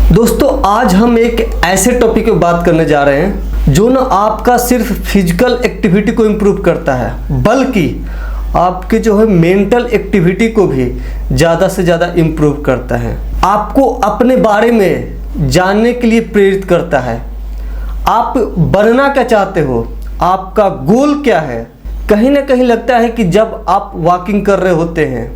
दोस्तों आज हम एक ऐसे टॉपिक पे बात करने जा रहे हैं जो ना आपका सिर्फ फिजिकल एक्टिविटी को इम्प्रूव करता है बल्कि आपके जो है मेंटल एक्टिविटी को भी ज़्यादा से ज़्यादा इम्प्रूव करता है। आपको अपने बारे में जानने के लिए प्रेरित करता है। आप बनना क्या चाहते हो, आपका गोल क्या है। कहीं ना कहीं लगता है कि जब आप वॉकिंग कर रहे होते हैं,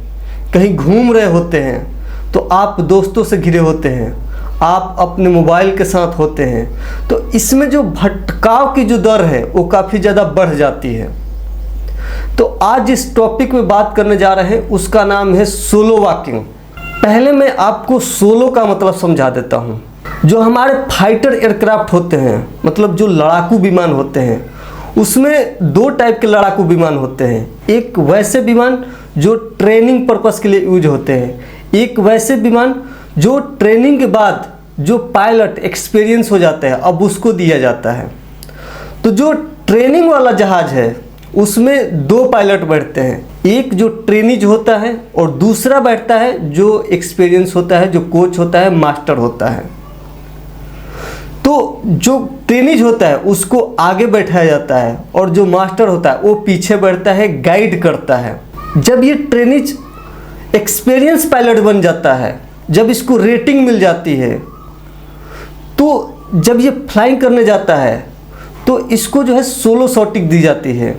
कहीं घूम रहे होते हैं, तो आप दोस्तों से घिरे होते हैं, आप अपने मोबाइल के साथ होते हैं, तो इसमें जो भटकाव की जो दर है वो काफ़ी ज़्यादा बढ़ जाती है। तो आज जिस टॉपिक में बात करने जा रहे हैं उसका नाम है सोलो वॉकिंग। पहले मैं आपको सोलो का मतलब समझा देता हूँ। जो हमारे फाइटर एयरक्राफ्ट होते हैं, मतलब जो लड़ाकू विमान होते हैं, उसमें दो टाइप के लड़ाकू विमान होते हैं। एक वैसे विमान जो ट्रेनिंग पर्पस के लिए यूज होते हैं, एक वैसे विमान जो ट्रेनिंग के बाद जो पायलट एक्सपीरियंस हो जाता है अब उसको दिया जाता है। तो जो ट्रेनिंग वाला जहाज़ है उसमें दो पायलट बैठते हैं, एक जो ट्रेनीज होता है और दूसरा बैठता है जो एक्सपीरियंस होता है, जो कोच होता है, मास्टर होता है। तो जो ट्रेनीज होता है उसको आगे बैठाया जाता है और जो मास्टर होता है वो पीछे बैठता है, गाइड करता है। जब ये ट्रेनीज एक्सपीरियंस पायलट बन जाता है, जब इसको रेटिंग मिल जाती है, तो जब ये फ्लाइंग करने जाता है तो इसको जो है सोलो शॉटिंग दी जाती है।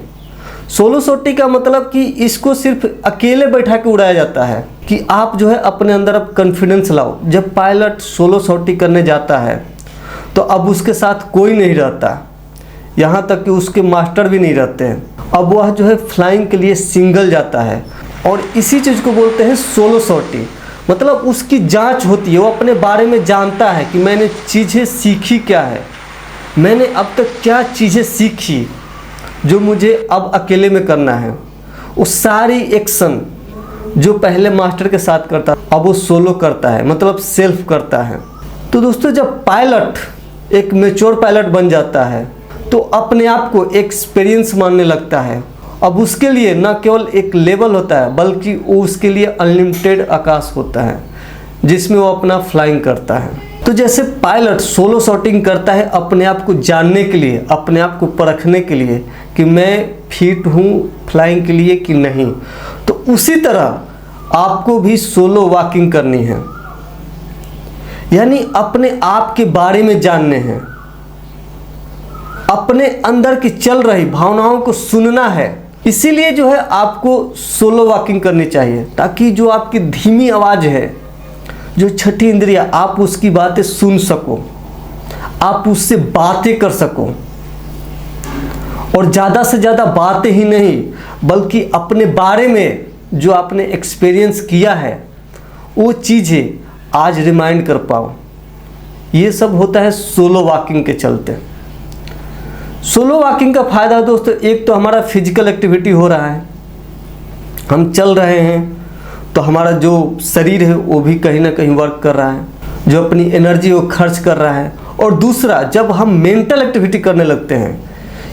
सोलो शॉटिंग का मतलब कि इसको सिर्फ अकेले बैठा के उड़ाया जाता है कि आप जो है अपने अंदर अब कॉन्फिडेंस लाओ। जब पायलट सोलो शॉटिंग करने जाता है तो अब उसके साथ कोई नहीं रहता, यहाँ तक कि उसके मास्टर भी नहीं रहते हैं। अब वह जो है फ्लाइंग के लिए सिंगल जाता है और इसी चीज़ को बोलते हैं सोलो शॉटिंग। मतलब उसकी जांच होती है, वो अपने बारे में जानता है कि मैंने चीज़ें सीखी क्या है, मैंने अब तक क्या चीज़ें सीखी जो मुझे अब अकेले में करना है। वो सारी एक्शन जो पहले मास्टर के साथ करता अब वो सोलो करता है, मतलब सेल्फ करता है। तो दोस्तों जब पायलट एक मैच्योर पायलट बन जाता है तो अपने आप को एक्सपीरियंस मानने लगता है। अब उसके लिए न केवल एक लेवल होता है बल्कि वो उसके लिए अनलिमिटेड आकाश होता है जिसमें वो अपना फ्लाइंग करता है। तो जैसे पायलट सोलो शॉटिंग करता है अपने आप को जानने के लिए, अपने आप को परखने के लिए कि मैं फिट हूँ फ्लाइंग के लिए कि नहीं, तो उसी तरह आपको भी सोलो वॉकिंग करनी है। यानी अपने आप के बारे में जानने हैं, अपने अंदर की चल रही भावनाओं को सुनना है। इसीलिए जो है आपको सोलो वॉकिंग करनी चाहिए ताकि जो आपकी धीमी आवाज़ है, जो छठी इंद्रिया, आप उसकी बातें सुन सको, आप उससे बातें कर सको। और ज़्यादा से ज़्यादा बातें ही नहीं बल्कि अपने बारे में जो आपने एक्सपीरियंस किया है वो चीज़ें आज रिमाइंड कर पाओ। ये सब होता है सोलो वॉकिंग के चलते। सोलो वॉकिंग का फ़ायदा दोस्तों, एक तो हमारा फिजिकल एक्टिविटी हो रहा है, हम चल रहे हैं तो हमारा जो शरीर है वो भी कहीं ना कहीं वर्क कर रहा है, जो अपनी एनर्जी वो खर्च कर रहा है। और दूसरा, जब हम मेंटल एक्टिविटी करने लगते हैं,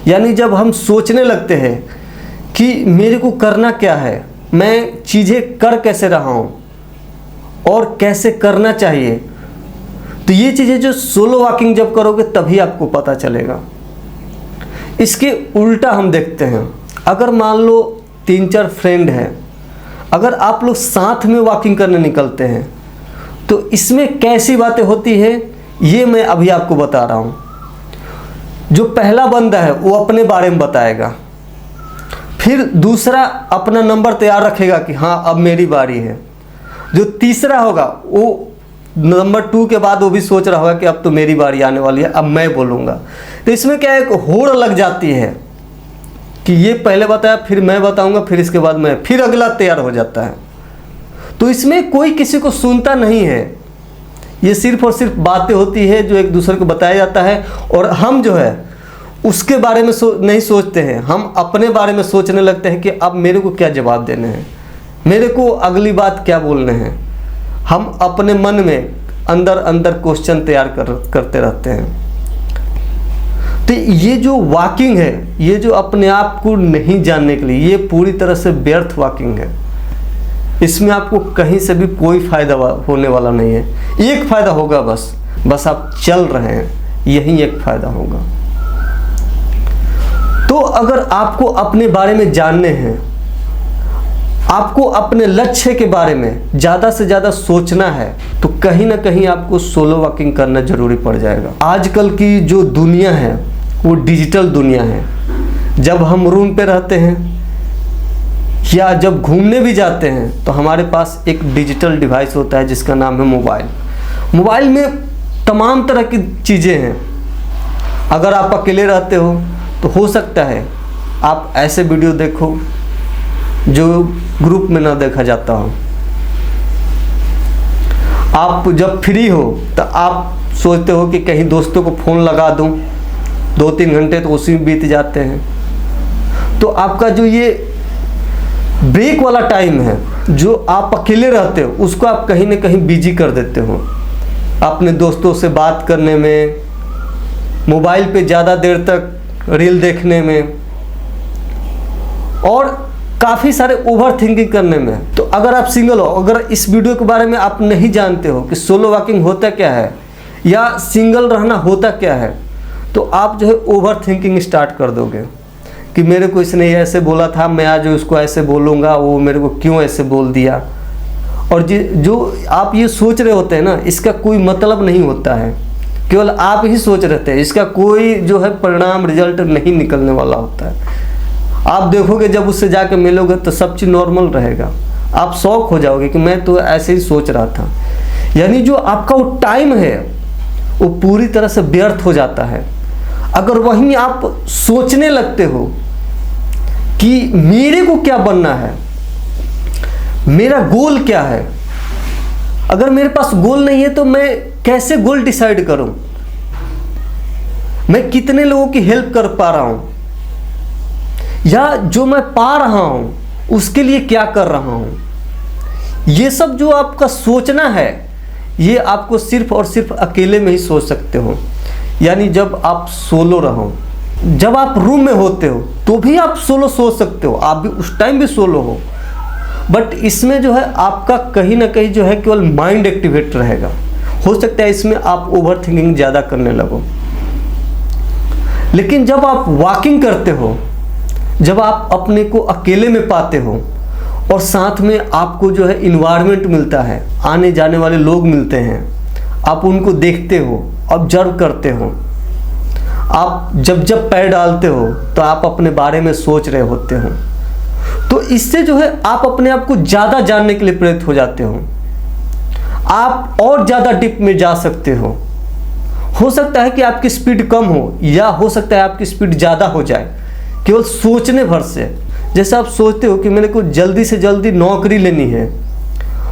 यानी जब हम सोचने लगते हैं कि मेरे को करना क्या है, मैं चीज़ें कर कैसे रहा हूँ और कैसे करना चाहिए, तो ये चीज़ें जो सोलो वॉकिंग जब करोगे तभी आपको पता चलेगा। इसके उल्टा हम देखते हैं, अगर मान लो 3-4 फ्रेंड हैं, अगर आप लोग साथ में वॉकिंग करने निकलते हैं तो इसमें कैसी बातें होती है ये मैं अभी आपको बता रहा हूँ। जो पहला बंदा है वो अपने बारे में बताएगा, फिर दूसरा अपना नंबर तैयार रखेगा कि हाँ अब मेरी बारी है। जो तीसरा होगा वो नंबर 2 के बाद वो भी सोच रहा होगा कि अब तो मेरी बारी आने वाली है, अब मैं बोलूँगा। तो इसमें क्या एक होड़ लग जाती है कि ये पहले बताया, फिर मैं बताऊँगा, फिर इसके बाद मैं, फिर अगला तैयार हो जाता है। तो इसमें कोई किसी को सुनता नहीं है, ये सिर्फ और सिर्फ बातें होती है जो एक दूसरे को बताया जाता है। और हम जो है उसके बारे में नहीं सोचते हैं, हम अपने बारे में सोचने लगते हैं कि अब मेरे को क्या जवाब देने हैं, मेरे को अगली बात क्या बोलने हैं। हम अपने मन में अंदर अंदर क्वेश्चन तैयार करते रहते हैं। तो ये जो वॉकिंग है, ये जो अपने आप को नहीं जानने के लिए, ये पूरी तरह से व्यर्थ वॉकिंग है। इसमें आपको कहीं से भी कोई फ़ायदा होने वाला नहीं है। एक फ़ायदा होगा बस, बस आप चल रहे हैं, यही एक फ़ायदा होगा। तो अगर आपको अपने बारे में जानने हैं, आपको अपने लक्ष्य के बारे में ज़्यादा से ज़्यादा सोचना है, तो कहीं ना कहीं आपको सोलो वॉकिंग करना ज़रूरी पड़ जाएगा। आजकल की जो दुनिया है वो डिजिटल दुनिया है। जब हम रूम पे रहते हैं या जब घूमने भी जाते हैं तो हमारे पास एक डिजिटल डिवाइस होता है जिसका नाम है मोबाइल। मोबाइल में तमाम तरह की चीज़ें हैं। अगर आप अकेले रहते हो तो हो सकता है आप ऐसे वीडियो देखो जो ग्रुप में ना देखा जाता हो। आप जब फ्री हो तो आप सोचते हो कि कहीं दोस्तों को फ़ोन लगा दूं, 2-3 घंटे तो उसी में बीत जाते हैं। तो आपका जो ये ब्रेक वाला टाइम है, जो आप अकेले रहते हो, उसको आप कहीं ना कहीं बिजी कर देते हो अपने दोस्तों से बात करने में, मोबाइल पे ज़्यादा देर तक रील देखने में और काफ़ी सारे ओवर थिंकिंग करने में। तो अगर आप सिंगल हो, अगर इस वीडियो के बारे में आप नहीं जानते हो कि सोलो वॉकिंग होता क्या है या सिंगल रहना होता क्या है, तो आप जो है ओवर थिंकिंग स्टार्ट कर दोगे कि मेरे को इसने ऐसे बोला था, मैं आज उसको ऐसे बोलूँगा, वो मेरे को क्यों ऐसे बोल दिया। और जो आप ये सोच रहे होते हैं ना, इसका कोई मतलब नहीं होता है, केवल आप ही सोच रहे थे, इसका कोई जो है परिणाम रिजल्ट नहीं निकलने वाला होता है। आप देखोगे जब उससे जाके मिलोगे तो सब चीज़ नॉर्मल रहेगा, आप शौक हो जाओगे कि मैं तो ऐसे ही सोच रहा था। यानी जो आपका वो टाइम है वो पूरी तरह से व्यर्थ हो जाता है। अगर वहीं आप सोचने लगते हो कि मेरे को क्या बनना है, मेरा गोल क्या है, अगर मेरे पास गोल नहीं है तो मैं कैसे गोल डिसाइड करूं, मैं कितने लोगों की हेल्प कर पा रहा हूं, या जो मैं पा रहा हूं उसके लिए क्या कर रहा हूं। ये सब जो आपका सोचना है, ये आपको सिर्फ और सिर्फ अकेले में ही सोच सकते हो। यानी जब आप सोलो रहो, जब आप रूम में होते हो तो भी आप सोलो सोच सकते हो, आप भी उस टाइम भी सोलो हो। बट इसमें जो है आपका कहीं ना कहीं जो है केवल माइंड एक्टिवेट रहेगा। हो सकता है इसमें आप ओवर थिंकिंग ज़्यादा करने लगो। लेकिन जब आप वॉकिंग करते हो, जब आप अपने को अकेले में पाते हो और साथ में आपको जो है इन्वायरमेंट मिलता है, आने जाने वाले लोग मिलते हैं, आप उनको देखते हो, ऑब्जर्व करते हो, आप जब पैर डालते हो तो आप अपने बारे में सोच रहे होते हो, तो इससे जो है आप अपने आप को ज़्यादा जानने के लिए प्रेरित हो जाते हो। आप और ज़्यादा डीप में जा सकते हो सकता है कि आपकी स्पीड कम हो या हो सकता है आपकी स्पीड ज़्यादा हो जाए, केवल सोचने भर से। जैसे आप सोचते हो कि मेरे को जल्दी से जल्दी नौकरी लेनी है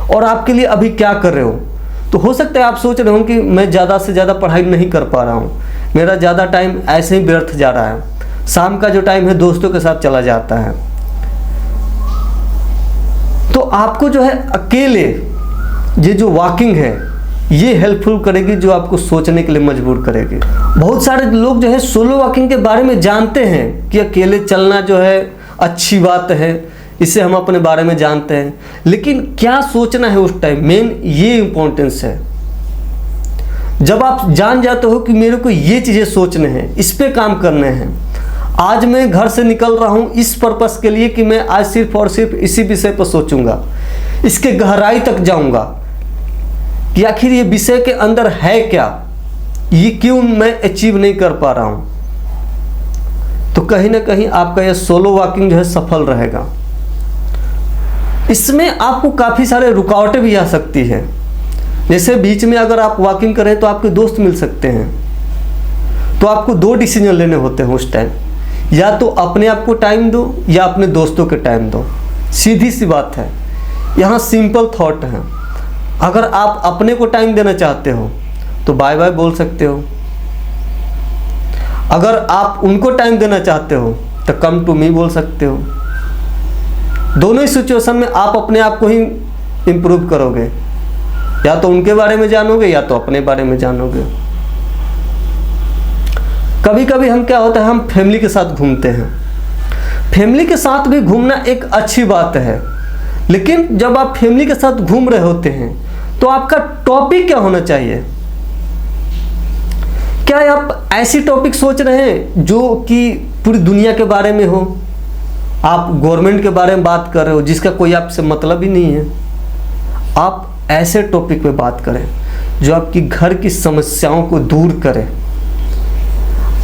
और आपके लिए अभी क्या कर रहे हो, तो हो सकता है आप सोच रहे हो कि मैं ज़्यादा से ज़्यादा पढ़ाई नहीं कर पा रहा हूँ, मेरा ज़्यादा टाइम ऐसे ही व्यर्थ जा रहा है, शाम का जो टाइम है दोस्तों के साथ चला जाता है। तो आपको जो है अकेले ये जो वॉकिंग है ये हेल्पफुल करेगी, जो आपको सोचने के लिए मजबूर करेगी। बहुत सारे लोग जो है सोलो वॉकिंग के बारे में जानते हैं कि अकेले चलना जो है अच्छी बात है, इससे हम अपने बारे में जानते हैं, लेकिन क्या सोचना है उस टाइम, मेन ये इम्पोर्टेंस है। जब आप जान जाते हो कि मेरे को ये चीज़ें सोचने हैं, इस पे काम करने हैं, आज मैं घर से निकल रहा हूँ इस पर्पस के लिए कि मैं आज सिर्फ और सिर्फ इसी विषय पर सोचूंगा, इसके गहराई तक जाऊंगा कि आखिर ये विषय के अंदर है क्या, ये क्यों मैं अचीव नहीं कर पा रहा हूँ, तो कहीं ना कहीं आपका यह सोलो वॉकिंग जो है सफल रहेगा। इसमें आपको काफ़ी सारे रुकावटें भी आ सकती है। जैसे बीच में अगर आप वॉकिंग करें तो आपके दोस्त मिल सकते हैं, तो आपको 2 डिसीजन लेने होते हैं उस टाइम, या तो अपने आप को टाइम दो या अपने दोस्तों के टाइम दो। सीधी सी बात है, यहाँ सिंपल थॉट है। अगर आप अपने को टाइम देना चाहते हो तो बाय बाय बोल सकते हो, अगर आप उनको टाइम देना चाहते हो तो कम टू मी बोल सकते हो। दोनों ही सिचुएशन में आप अपने आप को ही इम्प्रूव करोगे, या तो उनके बारे में जानोगे या तो अपने बारे में जानोगे। कभी कभी हम क्या होता है, हम फैमिली के साथ घूमते हैं, फैमिली के साथ भी घूमना एक अच्छी बात है, लेकिन जब आप फैमिली के साथ घूम रहे होते हैं तो आपका टॉपिक क्या होना चाहिए, क्या आप ऐसी टॉपिक सोच रहे हैं जो कि पूरी दुनिया के बारे में हो? आप गवर्नमेंट के बारे में बात कर रहे हो जिसका कोई आपसे मतलब ही नहीं है। आप ऐसे टॉपिक पे बात करें जो आपकी घर की समस्याओं को दूर करे,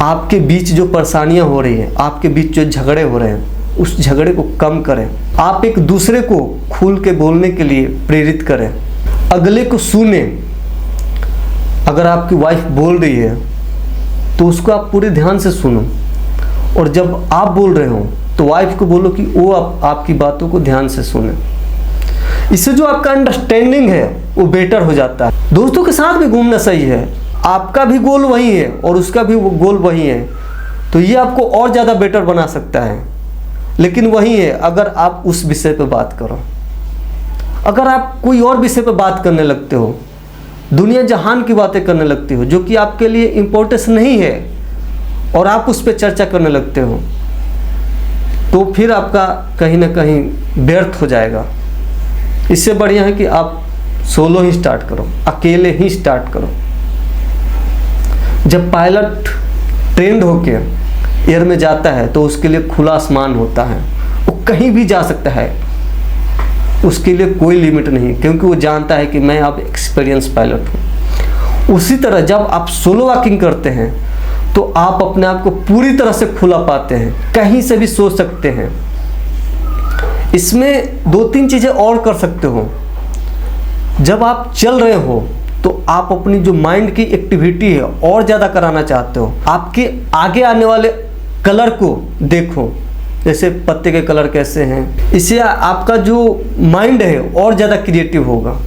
आपके बीच जो परेशानियां हो रही हैं, आपके बीच जो झगड़े हो रहे हैं, उस झगड़े को कम करें। आप एक दूसरे को खुल के बोलने के लिए प्रेरित करें, अगले को सुने। अगर आपकी वाइफ बोल रही है तो उसको आप पूरे ध्यान से सुनो, और जब आप बोल रहे हो तो वाइफ को बोलो कि वो आपकी बातों को ध्यान से सुने। इससे जो आपका अंडरस्टैंडिंग है वो बेटर हो जाता है। दोस्तों के साथ भी घूमना सही है, आपका भी गोल वही है और उसका भी गोल वही है, तो ये आपको और ज़्यादा बेटर बना सकता है। लेकिन वही है, अगर आप उस विषय पे बात करो, अगर आप कोई और विषय पे बात करने लगते हो, दुनिया जहान की बातें करने लगते हो जो कि आपके लिए इम्पोर्टेंस नहीं है, और आप उस पर चर्चा करने लगते हो, तो फिर आपका कहीं ना कहीं व्यर्थ हो जाएगा। इससे बढ़िया है कि आप सोलो ही स्टार्ट करो, अकेले ही स्टार्ट करो। जब पायलट ट्रेंड होके एयर में जाता है तो उसके लिए खुला आसमान होता है, वो कहीं भी जा सकता है, उसके लिए कोई लिमिट नहीं, क्योंकि वो जानता है कि मैं अब एक्सपीरियंस पायलट हूँ। उसी तरह जब आप सोलो वॉकिंग करते हैं तो आप अपने आप को पूरी तरह से खुला पाते हैं, कहीं से भी सोच सकते हैं। इसमें 2-3 चीज़ें और कर सकते हो। जब आप चल रहे हो तो आप अपनी जो माइंड की एक्टिविटी है और ज़्यादा कराना चाहते हो, आपके आगे आने वाले कलर को देखो, जैसे पत्ते के कलर कैसे हैं। इससे आपका जो माइंड है और ज़्यादा क्रिएटिव होगा।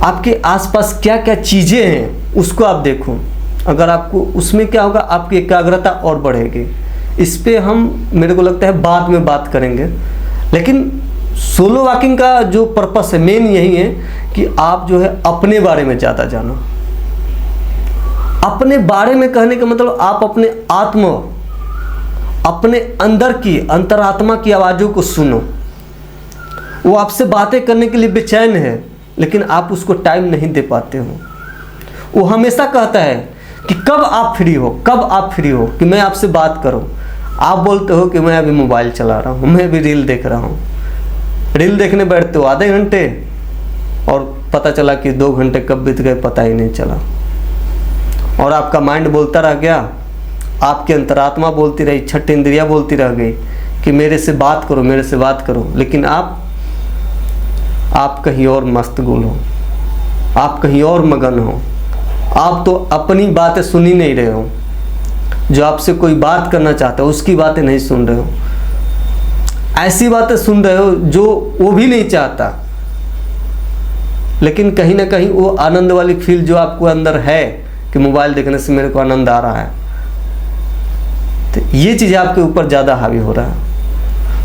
आपके आसपास क्या क्या चीज़ें हैं उसको आप देखो, अगर आपको उसमें क्या होगा, आपकी एकाग्रता और बढ़ेगी। इस पे हम, मेरे को लगता है, बाद में बात करेंगे। लेकिन सोलो वॉकिंग का जो पर्पस है मेन यही है कि आप जो है अपने बारे में ज़्यादा जानो। अपने बारे में कहने का मतलब आप अपने अंदर की अंतरात्मा की आवाज़ों को सुनो। वो आपसे बातें करने के लिए बेचैन है, लेकिन आप उसको टाइम नहीं दे पाते हो। वो हमेशा कहता है कि कब आप फ्री हो, कब आप फ्री हो कि मैं आपसे बात करूं। आप बोलते हो कि मैं अभी मोबाइल चला रहा हूं, मैं अभी रील देख रहा हूं। रील देखने बैठते हो आधे घंटे और पता चला कि 2 घंटे कब बीत गए पता ही नहीं चला, और आपका माइंड बोलता रह गया, आपकी अंतरात्मा बोलती रही, छठ इंद्रियां बोलती रह गई कि मेरे से बात करो, मेरे से बात करो। लेकिन आप कहीं और मस्तगुल हो, आप कहीं और मगन हो। आप तो अपनी बातें सुन ही नहीं रहे हो, जो आपसे कोई बात करना चाहता है उसकी बातें नहीं सुन रहे हो। ऐसी बातें सुन रहे हो जो वो भी नहीं चाहता, लेकिन कहीं ना कहीं वो आनंद वाली फील जो आपको अंदर है कि मोबाइल देखने से मेरे को आनंद आ रहा है, तो ये चीज़ आपके ऊपर ज़्यादा हावी हो रहा है।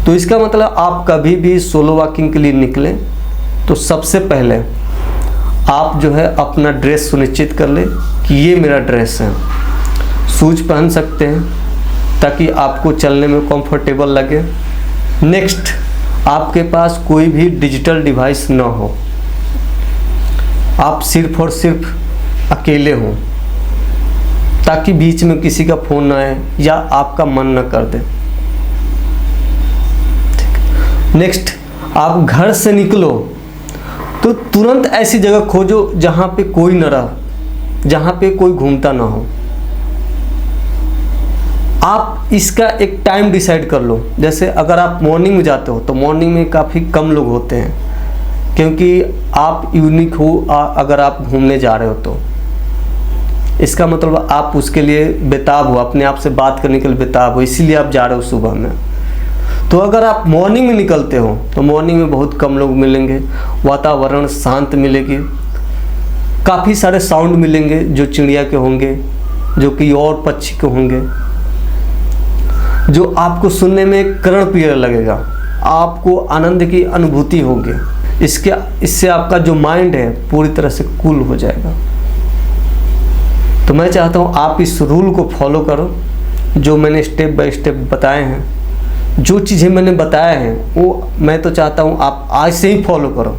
तो इसका मतलब आप कभी भी सोलो वॉकिंग के लिए निकलें तो सबसे पहले आप जो है अपना ड्रेस सुनिश्चित कर ले कि ये मेरा ड्रेस है। शूज पहन सकते हैं ताकि आपको चलने में कंफर्टेबल लगे। नेक्स्ट, आपके पास कोई भी डिजिटल डिवाइस ना हो, आप सिर्फ और सिर्फ अकेले हों, ताकि बीच में किसी का फ़ोन ना आए या आपका मन न कर दे। नेक्स्ट, आप घर से निकलो तो तुरंत ऐसी जगह खोजो जहाँ पे कोई न रहे, जहाँ पे कोई घूमता ना हो। आप इसका एक टाइम डिसाइड कर लो। जैसे अगर आप मॉर्निंग में जाते हो तो मॉर्निंग में काफ़ी कम लोग होते हैं, क्योंकि आप यूनिक हो। अगर आप घूमने जा रहे हो तो इसका मतलब आप उसके लिए बेताब हो, अपने आप से बात करने के लिए बेताब हो, इसीलिए आप जा रहे हो सुबह में। तो अगर आप मॉर्निंग में निकलते हो तो मॉर्निंग में बहुत कम लोग मिलेंगे, वातावरण शांत मिलेगी, काफ़ी सारे साउंड मिलेंगे जो चिड़िया के होंगे, जो कि और पक्षी के होंगे, जो आपको सुनने में कर्ण प्रिय लगेगा, आपको आनंद की अनुभूति होगी। इससे आपका जो माइंड है पूरी तरह से कूल हो जाएगा। तो मैं चाहता हूँ आप इस रूल को फॉलो करो जो मैंने स्टेप बाय स्टेप बताए हैं। जो चीज़ें मैंने बताया है वो मैं तो चाहता हूँ आप आज से ही फॉलो करो।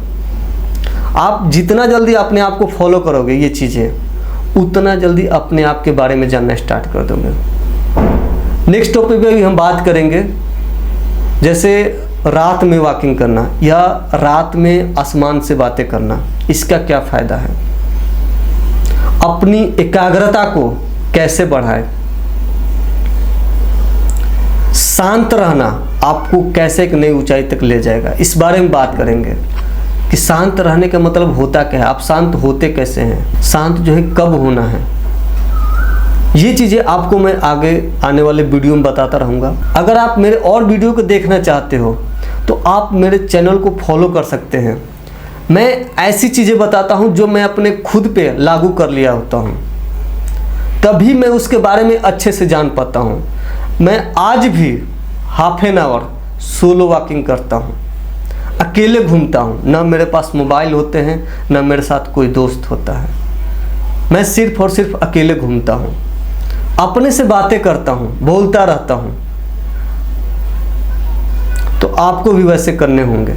आप जितना जल्दी अपने आप को फॉलो करोगे ये चीज़ें, उतना जल्दी अपने आप के बारे में जानना स्टार्ट कर दोगे। नेक्स्ट टॉपिक पे भी हम बात करेंगे, जैसे रात में वॉकिंग करना या रात में आसमान से बातें करना, इसका क्या फ़ायदा है, अपनी एकाग्रता को कैसे बढ़ाए, शांत रहना आपको कैसे एक नई ऊंचाई तक ले जाएगा, इस बारे में बात करेंगे कि शांत रहने का मतलब होता क्या है, आप शांत होते कैसे हैं, शांत जो है कब होना है। ये चीज़ें आपको मैं आगे आने वाले वीडियो में बताता रहूँगा। अगर आप मेरे और वीडियो को देखना चाहते हो तो आप मेरे चैनल को फॉलो कर सकते हैं। मैं ऐसी चीज़ें बताता हूँ जो मैं अपने खुद पे लागू कर लिया होता हूँ, तभी मैं उसके बारे में अच्छे से जान पाता हूँ। मैं आज भी half an hour solo walking करता हूँ, अकेले घूमता हूँ, ना मेरे पास मोबाइल होते हैं, ना मेरे साथ कोई दोस्त होता है। मैं सिर्फ और सिर्फ अकेले घूमता हूँ, अपने से बातें करता हूँ, बोलता रहता हूँ। तो आपको भी वैसे करने होंगे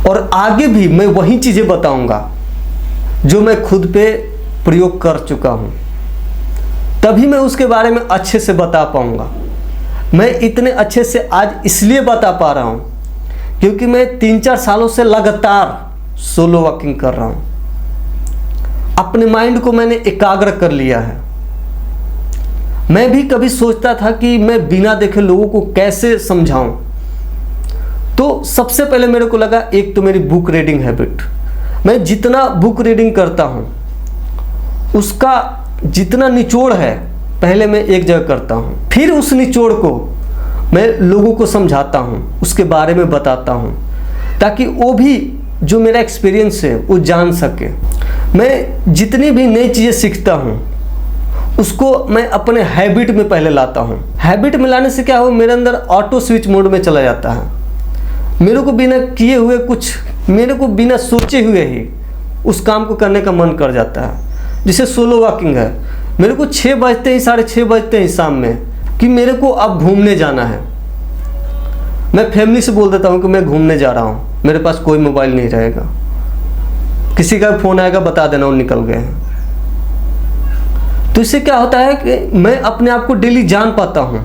और आगे भी मैं वही चीज़ें बताऊँगा जो मैं खुद पे प्रयोग कर चुका हूँ, तभी मैं उसके बारे में अच्छे से बता पाऊँगा। मैं इतने अच्छे से आज इसलिए बता पा रहा हूँ क्योंकि मैं 3-4 सालों से लगातार सोलो वॉकिंग कर रहा हूँ। अपने माइंड को मैंने एकाग्र कर लिया है। मैं भी कभी सोचता था कि मैं बिना देखे लोगों को कैसे समझाऊं, तो सबसे पहले मेरे को लगा एक तो मेरी बुक रीडिंग हैबिट। मैं जितना बुक रीडिंग करता हूँ उसका जितना निचोड़ है पहले मैं एक जगह करता हूँ, फिर उस निचोड़ को मैं लोगों को समझाता हूँ, उसके बारे में बताता हूँ, ताकि वो भी जो मेरा एक्सपीरियंस है वो जान सके। मैं जितनी भी नई चीज़ें सीखता हूँ उसको मैं अपने हैबिट में पहले लाता हूँ। हैबिट में लाने से क्या हो, मेरे अंदर ऑटो स्विच मोड में चला जाता है। मेरे को बिना किए हुए कुछ, मेरे को बिना सोचे हुए ही उस काम को करने का मन कर जाता है। जैसे सोलो वॉकिंग है, मेरे को 6 बजते ही 6:30 बजते ही शाम में कि मेरे को अब घूमने जाना है, मैं फैमिली से बोल देता हूँ कि मैं घूमने जा रहा हूँ, मेरे पास कोई मोबाइल नहीं रहेगा, किसी का फ़ोन आएगा बता देना वो निकल गए हैं। तो इससे क्या होता है कि मैं अपने आप को डेली जान पाता हूँ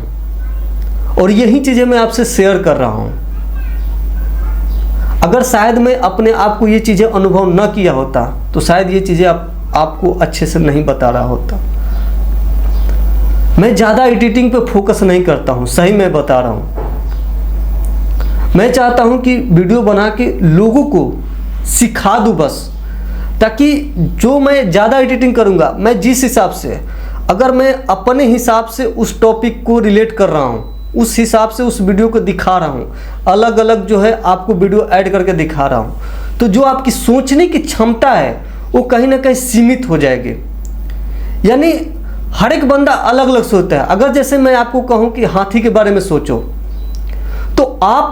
और यही चीज़ें मैं आपसे शेयर कर रहा हूँ। अगर शायद मैं अपने आप को ये चीज़ें अनुभव न किया होता तो शायद ये चीज़ें आपको अच्छे से नहीं बता रहा होता। मैं ज़्यादा एडिटिंग पे फोकस नहीं करता हूँ, सही मैं बता रहा हूँ। मैं चाहता हूँ कि वीडियो बना के लोगों को सिखा दूँ बस, ताकि जो मैं ज़्यादा एडिटिंग करूँगा, मैं जिस हिसाब से, अगर मैं अपने हिसाब से उस टॉपिक को रिलेट कर रहा हूँ, उस हिसाब से उस वीडियो को दिखा रहा हूँ, अलग अलग जो है आपको वीडियो ऐड करके दिखा रहा हूँ, तो जो आपकी सोचने की क्षमता है वो कहीं ना कहीं सीमित हो जाएगी। यानी हर एक बंदा अलग अलग सोचता है। अगर जैसे मैं आपको कहूँ कि हाथी के बारे में सोचो, तो आप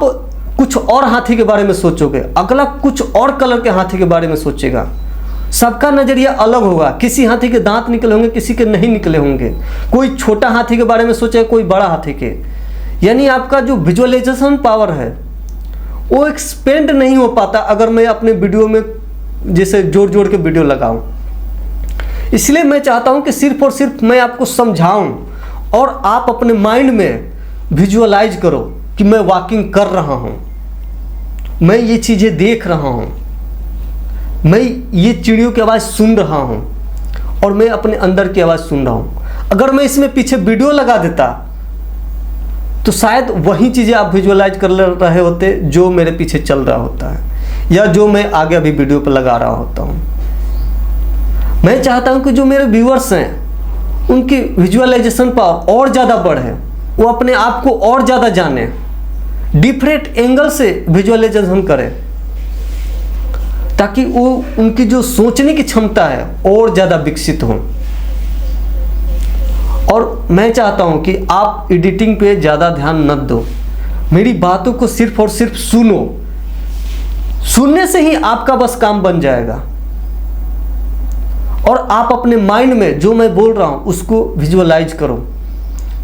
कुछ और हाथी के बारे में सोचोगे, अगला कुछ और कलर के हाथी के बारे में सोचेगा। सबका नज़रिया अलग होगा। किसी हाथी के दांत निकले होंगे, किसी के नहीं निकले होंगे। कोई छोटा हाथी के बारे में सोचेगा, कोई बड़ा हाथी के। यानी आपका जो विजुअलाइजेशन पावर है वो एक्सपेंड नहीं हो पाता अगर मैं अपने वीडियो में जैसे जोड़ जोड़ के वीडियो लगाऊं। इसलिए मैं चाहता हूं कि सिर्फ और सिर्फ मैं आपको समझाऊं और आप अपने माइंड में विजुअलाइज करो कि मैं वॉकिंग कर रहा हूं, मैं ये चीज़ें देख रहा हूं, मैं ये चिड़ियों की आवाज़ सुन रहा हूं और मैं अपने अंदर की आवाज़ सुन रहा हूं। अगर मैं इसमें पीछे वीडियो लगा देता तो शायद वही चीज़ें आप विजुअलाइज कर रहे होते जो मेरे पीछे चल रहा होता है या जो मैं आगे अभी वीडियो पर लगा रहा होता हूँ। मैं चाहता हूँ कि जो मेरे व्यूअर्स हैं उनकी विजुअलाइजेशन पावर और ज़्यादा बढ़े, वो अपने आप को और ज़्यादा जाने, डिफरेंट एंगल से विजुअलाइजेशन करें, ताकि वो उनकी जो सोचने की क्षमता है और ज़्यादा विकसित हो। और मैं चाहता हूं कि आप एडिटिंग पे ज़्यादा ध्यान न दो, मेरी बातों को सिर्फ और सिर्फ सुनो। सुनने से ही आपका बस काम बन जाएगा और आप अपने माइंड में जो मैं बोल रहा हूं उसको विजुअलाइज करो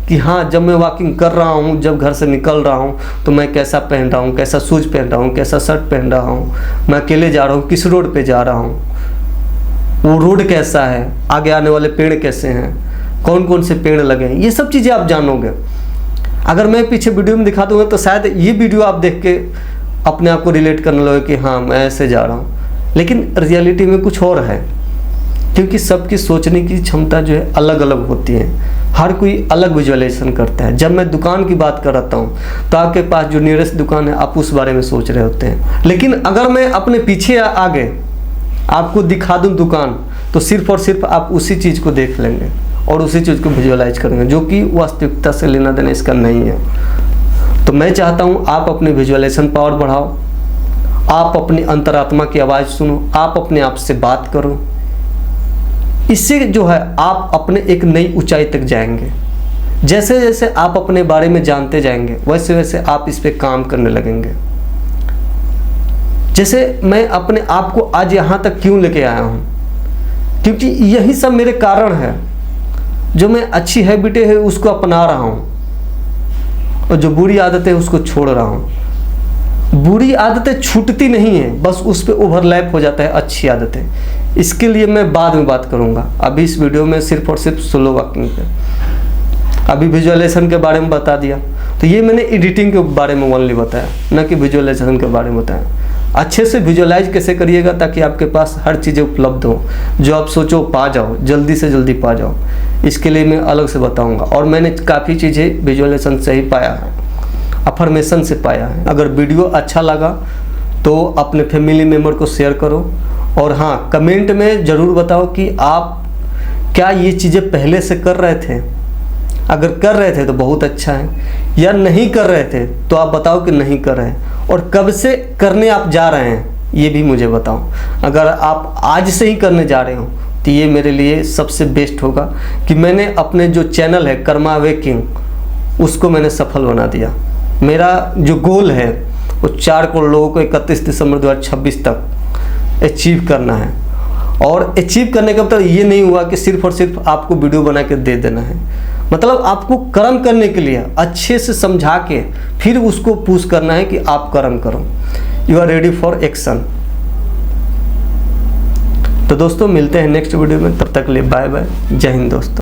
कि हाँ, जब मैं वॉकिंग कर रहा हूँ, जब घर से निकल रहा हूँ तो मैं कैसा पहन रहा हूँ, कैसा शूज पहन रहा हूँ, कैसा शर्ट पहन रहा हूँ, मैं अकेले जा रहा हूँ, किस रोड पे जा रहा हूँ। वो रोड कैसा है, आगे आने वाले पेड़ कैसे हैं, कौन कौन से पेड़ लगे हैं, ये सब चीज़ें आप जानोगे। अगर मैं पीछे वीडियो में दिखा दूंगा तो शायद ये वीडियो आप देख के अपने आप को रिलेट करने लगे कि हाँ मैं ऐसे जा रहा हूँ, लेकिन रियलिटी में कुछ और है, क्योंकि सबकी सोचने की क्षमता जो है अलग अलग होती है, हर कोई अलग विजुअलाइजेशन करता है। जब मैं दुकान की बात कर रहा हूँ तो आपके पास जो नियरेस्ट दुकान है आप उस बारे में सोच रहे होते हैं, लेकिन अगर मैं अपने पीछे आगे आपको दिखा दूँ दुकान, तो सिर्फ और सिर्फ आप उसी चीज़ को देख लेंगे और उसी चीज़ को विजुअलाइज करेंगे, जो कि वास्तविकता से लेना देना इसका नहीं है। तो मैं चाहता हूँ आप अपनी विजुअलाइजेशन पावर बढ़ाओ, आप अपनी अंतरात्मा की आवाज़ सुनो, आप अपने आप से बात करो। इससे जो है आप अपने एक नई ऊंचाई तक जाएंगे। जैसे जैसे आप अपने बारे में जानते जाएंगे वैसे वैसे आप इस पे काम करने लगेंगे। जैसे मैं अपने आप को आज यहाँ तक क्यों लेके आया हूँ, क्योंकि यही सब मेरे कारण है। जो मैं अच्छी हैबिटें है उसको अपना रहा हूँ और जो बुरी आदतें है उसको छोड़ रहा हूँ। बुरी आदतें छूटती नहीं है, बस उस पर ओवरलैप हो जाता है अच्छी आदतें। इसके लिए मैं बाद में बात करूँगा, अभी इस वीडियो में सिर्फ और सिर्फ स्लो वॉकिंग पे। अभी विजुअलाइजेशन के बारे में बता दिया, तो ये मैंने एडिटिंग के बारे में ओनली बताया, न कि विजुअलाइजेशन के बारे में बताया। अच्छे से विजुअलाइज कैसे करिएगा ताकि आपके पास हर चीज़ें उपलब्ध हो, जो आप सोचो पा जाओ, जल्दी से जल्दी पा जाओ। इसके लिए मैं अलग से बताऊंगा। और मैंने काफ़ी चीज़ें विजुअलाइजेशन से ही पाया है, अफर्मेशन से पाया है। अगर वीडियो अच्छा लगा तो अपने फैमिली मेम्बर को शेयर करो, और हाँ कमेंट में ज़रूर बताओ कि आप क्या ये चीज़ें पहले से कर रहे थे। अगर कर रहे थे तो बहुत अच्छा है, या नहीं कर रहे थे तो आप बताओ कि नहीं कर रहे हैं, और कब से करने आप जा रहे हैं ये भी मुझे बताओ। अगर आप आज से ही करने जा रहे हो तो ये मेरे लिए सबसे बेस्ट होगा कि मैंने अपने जो चैनल है कर्मा अवेकिंग उसको मैंने सफल बना दिया। मेरा जो गोल है वो 4 करोड़ लोगों को 31 दिसंबर 2026 तक अचीव करना है। और अचीव करने का मतलब ये नहीं हुआ कि सिर्फ और सिर्फ आपको वीडियो बना के दे देना है, मतलब आपको कर्म करने के लिए अच्छे से समझा के फिर उसको पुश करना है कि आप कर्म करो। You are ready for action. तो दोस्तों मिलते हैं नेक्स्ट वीडियो में, तब तक के लिए बाय बाय, जय हिंद दोस्तों।